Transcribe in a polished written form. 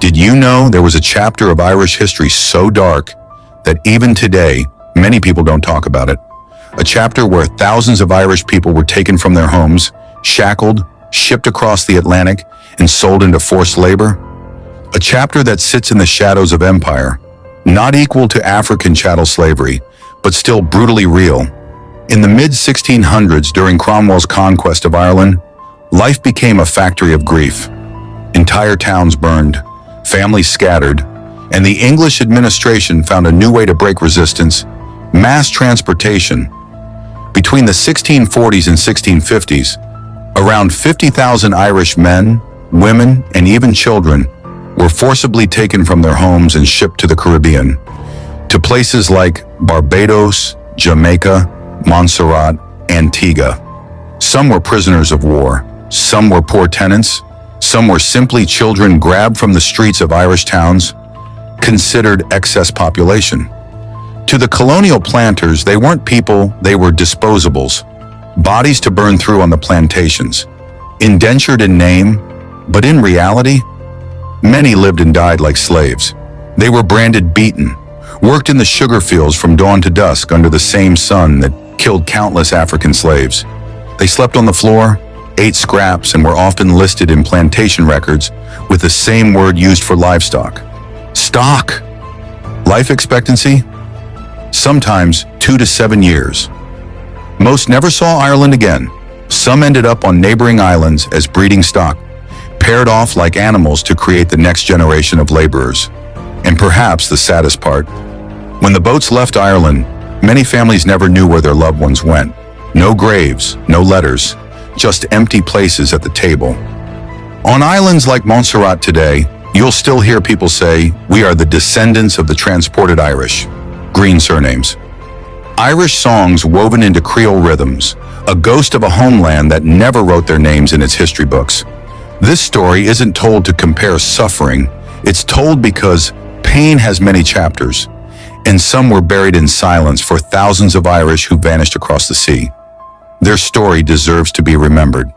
Did you know there was a chapter of Irish history so dark that even today, many people don't talk about it? A chapter where thousands of Irish people were taken from their homes, shackled, shipped across the Atlantic, and sold into forced labor? A chapter that sits in the shadows of empire, not equal to African chattel slavery, but still brutally real. In the mid-1600s, during Cromwell's conquest of Ireland, life became a factory of grief. Entire towns burned, families scattered, and the English administration found a new way to break resistance: mass transportation. Between the 1640s and 1650s, around 50,000 Irish men, women, and even children were forcibly taken from their homes and shipped to the Caribbean, to places like Barbados, Jamaica, Montserrat, Antigua. Some were prisoners of war, some were poor tenants, some were simply children grabbed from the streets of Irish towns, considered excess population. To the colonial planters, they weren't people, they were disposables, bodies to burn through on the plantations, indentured in name, but in reality, many lived and died like slaves. They were branded beaten, worked in the sugar fields from dawn to dusk under the same sun that killed countless African slaves. They slept on the floor, ate scraps, and were often listed in plantation records with the same word used for livestock: stock. Life expectancy? Sometimes 2 to 7 years. Most never saw Ireland again. Some ended up on neighboring islands as breeding stock, paired off like animals to create the next generation of laborers. And perhaps the saddest part, when the boats left Ireland, many families never knew where their loved ones went. No graves, no letters, just empty places at the table. On islands like Montserrat today, you'll still hear people say, "We are the descendants of the transported Irish." Green surnames. Irish songs woven into Creole rhythms, a ghost of a homeland that never wrote their names in its history books. This story isn't told to compare suffering, it's told because pain has many chapters, and some were buried in silence for thousands of Irish who vanished across the sea. Their story deserves to be remembered.